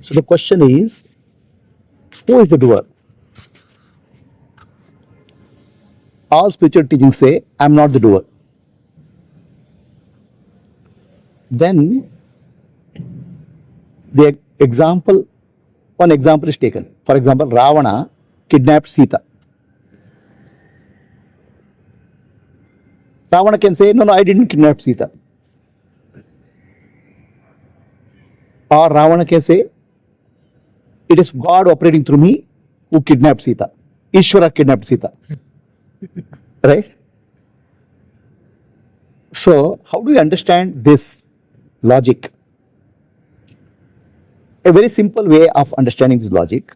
So the question is, who is the doer? All spiritual teachings say, I am not the doer. Then the example, one example is taken. For example, Ravana kidnapped Sita. Ravana can say, no, I didn't kidnap Sita. Or Ravana can say, it is God operating through me who kidnapped Sita. Ishvara kidnapped Sita. Right? So, how do we understand this logic? A very simple way of understanding this logic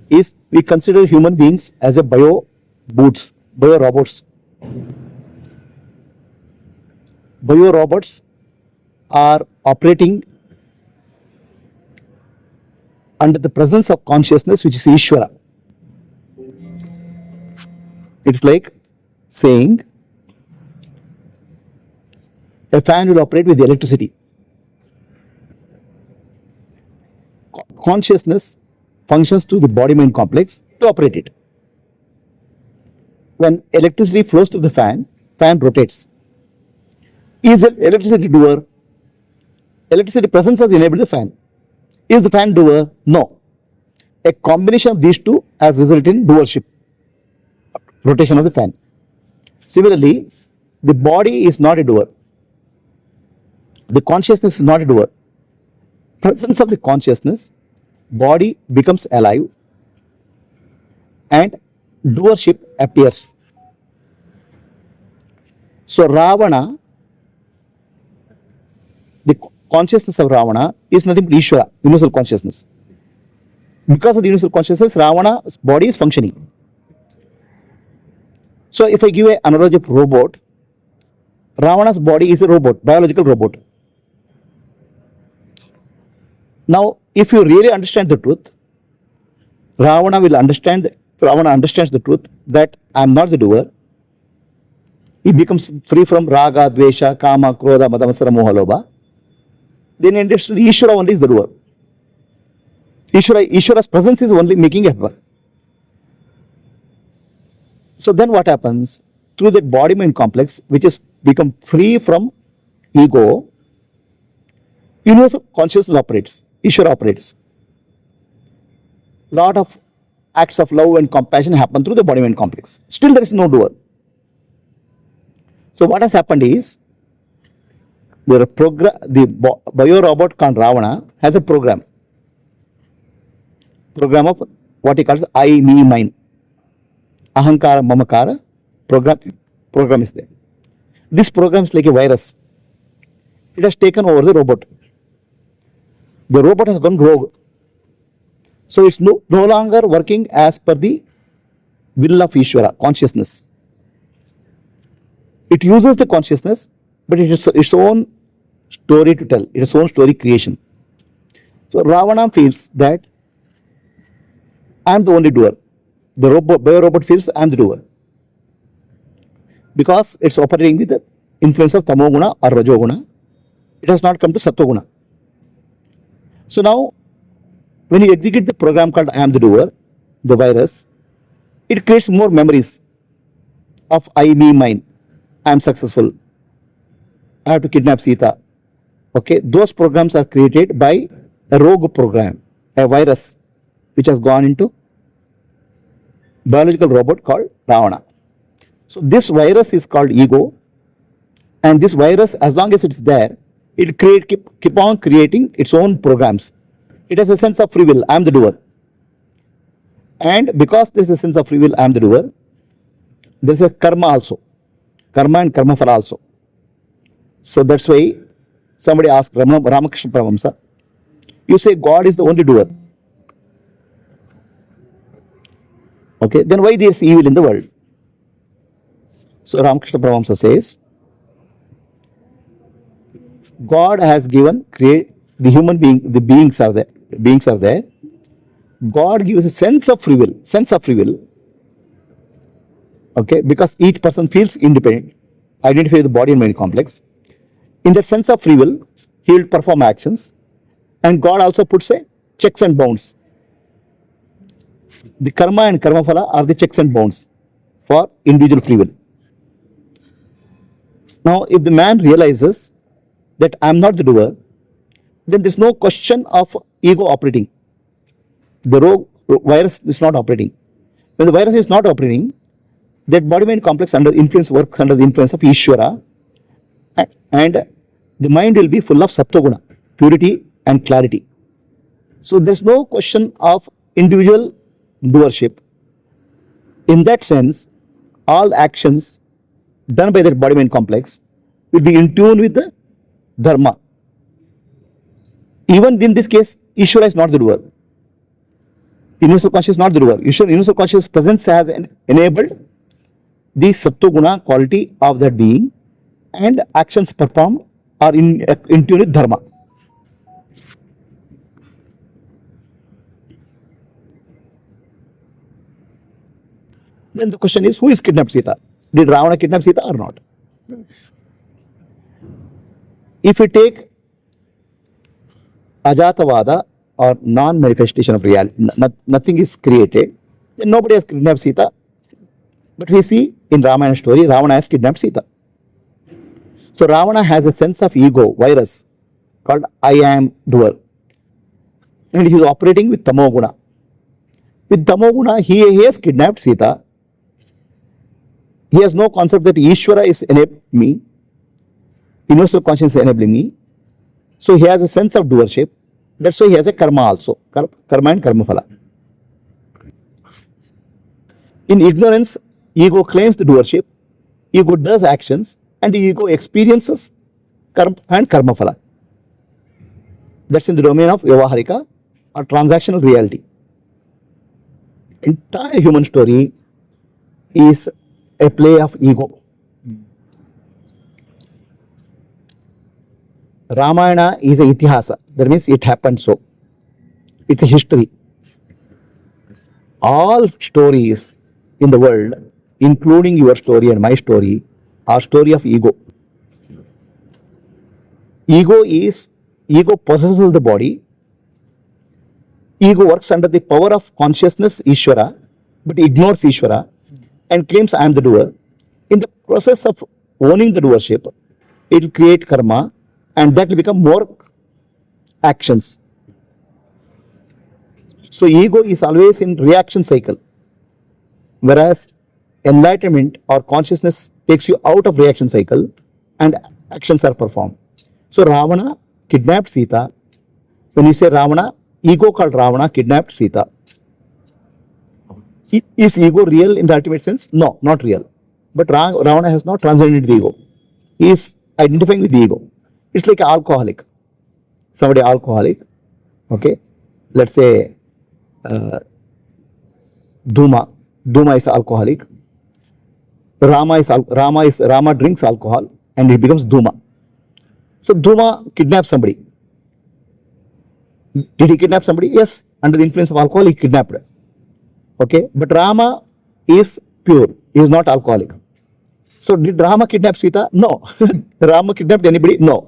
is we consider human beings as a bio robots. Bio robots are operating under the presence of consciousness, which is Ishvara. It's like saying a fan will operate with electricity. Consciousness functions through the body-mind complex to operate it. When electricity flows through the fan rotates. Is electricity doer? Electricity presence has enabled the fan. Is the fan doer? No. A combination of these two has resulted in doership, rotation of the fan. Similarly, the body is not a doer. The consciousness is not a doer. Presence of the consciousness, body becomes alive and doership appears. So Ravana, the consciousness of Ravana is nothing but Ishvara, universal consciousness. Because of the universal consciousness, Ravana's body is functioning. So if I give an analogy of robot, Ravana's body is a robot, biological robot. Now, if you really understand the truth, Ravana understands the truth that I am not the doer. He becomes free from raga, dvesha, kama, krodha, mada, matsara, moha, lobha. Then Ishvara only is the doer. Ishvara's presence is only making it happen. So then what happens? Through that body-mind complex, which is become free from ego, universal consciousness operates. Ishvara operates. Lot of acts of love and compassion happen through the body-mind complex. Still there is no doer. So what has happened is, the bio-robot called Ravana has a program of what he calls I, me, mine. Ahankara, mamakara program is there. This program is like a virus. It has taken over the robot. The robot has gone rogue. So it's no longer working as per the will of Ishvara, consciousness. It uses the consciousness, but it is its own story to tell, its own story creation. So Ravana feels that I am the only doer. The bio-robot feels I am the doer. Because it's operating with the influence of tamoguna or rajoguna, it has not come to sattva-guna. So now, when you execute the program called I am the doer, the virus, it creates more memories of I, me, mine. I am successful. I have to kidnap Sita. Okay, those programs are created by a rogue program, a virus, which has gone into biological robot called Ravana. So this virus is called ego, and this virus, as long as it's there, it keep on creating its own programs. It has a sense of free will. I am the doer. And because there is a sense of free will, I am the doer, there is a karma also. Karma and karma phala also. So that's why somebody asked Ramakrishna Paramahamsa, you say God is the only doer. Okay, then why there is evil in the world? So Ramakrishna Paramahamsa says, God has given, the human being, the beings are there. God gives a sense of free will. Okay, because each person feels independent, identify with the body and mind complex. In that sense of free will, he will perform actions, and God also puts a checks and bounds. The karma and karma phala are the checks and bounds for individual free will. Now, if the man realizes that I am not the doer, then there is no question of ego operating. The virus is not operating. When the virus is not operating, that body-mind complex under influence works under the influence of Ishvara, and the mind will be full of Sattva-guna, purity and clarity. So there is no question of individual doership. In that sense, all actions done by that body-mind complex will be in tune with the dharma. Even in this case, Ishvara is not the doer. Universal consciousness is not the doer. Universal consciousness presence has enabled the Sattva Guna quality of that being, and actions performed are in tune with dharma. Then the question is, who is kidnapped Sita? Did Ravana kidnap Sita or not? If we take Ajatavada or non-manifestation of reality, nothing is created, then nobody has kidnapped Sita. But we see in Ramayana story, Ravana has kidnapped Sita. So Ravana has a sense of ego, virus, called I am doer. And he is operating with Tamoguna. With Tamoguna, he has kidnapped Sita. He has no concept that Ishvara is enabling me, universal consciousness is enabling me. So he has a sense of doership. That's why he has a karma also, karma and karma phala. In ignorance, ego claims the doership, ego does actions, and the ego experiences karma and karma phala. That's in the domain of Vyavaharika or transactional reality. Entire human story is a play of ego. Ramayana is a itihasa, that means it happened so. It's a history. All stories in the world, including your story and my story, are story of ego. Ego possesses the body. Ego works under the power of consciousness, Ishvara, but ignores Ishvara and claims I am the doer. In the process of owning the doership, it will create karma, and that will become more actions. So ego is always in reaction cycle, whereas enlightenment or consciousness takes you out of reaction cycle and actions are performed. So Ravana kidnapped Sita. When you say Ravana, ego called Ravana kidnapped Sita. Is ego real in the ultimate sense? No, not real. But Ravana has not transcended the ego. He is identifying with the ego. It's like an alcoholic. Somebody alcoholic, okay? Let's say Duma is alcoholic. Rama drinks alcohol and he becomes Duma. So Duma kidnaps somebody. Did he kidnap somebody? Yes. Under the influence of alcohol, he kidnapped. Okay. But Rama is pure. He is not alcoholic. So did Rama kidnap Sita? No. Rama kidnapped anybody? No.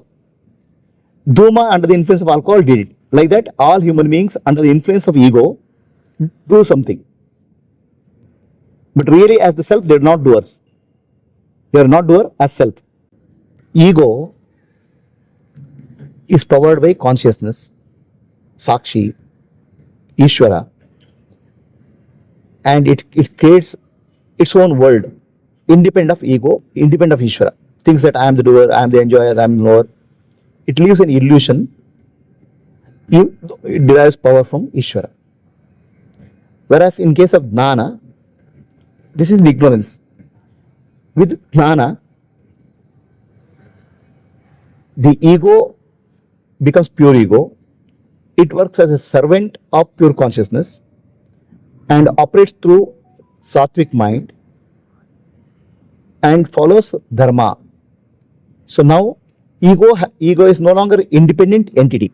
Duma under the influence of alcohol did it. Like that, all human beings under the influence of ego do something. But really as the self, they are not doers. They are not doer as self. Ego is powered by consciousness, Sakshi, Ishvara, and it creates its own world, independent of ego, independent of Ishvara. Thinks that I am the doer, I am the enjoyer, I am the knower. It lives in illusion. It derives power from Ishvara. Whereas in case of Jnana, this is ignorance. With Jnana, the ego becomes pure ego. It works as a servant of pure consciousness and operates through sattvic mind and follows dharma. So now ego is no longer independent entity.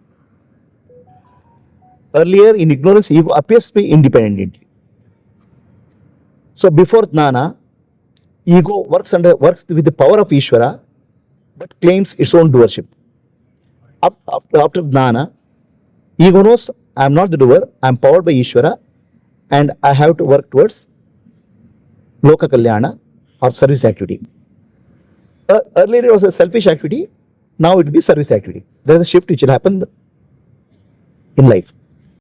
Earlier in ignorance, ego appears to be independent entity. So before Jnana, ego works with the power of Ishvara but claims its own doership. After Jnana, ego knows I am not the doer, I am powered by Ishvara, and I have to work towards Loka Kalyana or service activity. Earlier it was a selfish activity, now it will be service activity. There is a shift which will happen in life.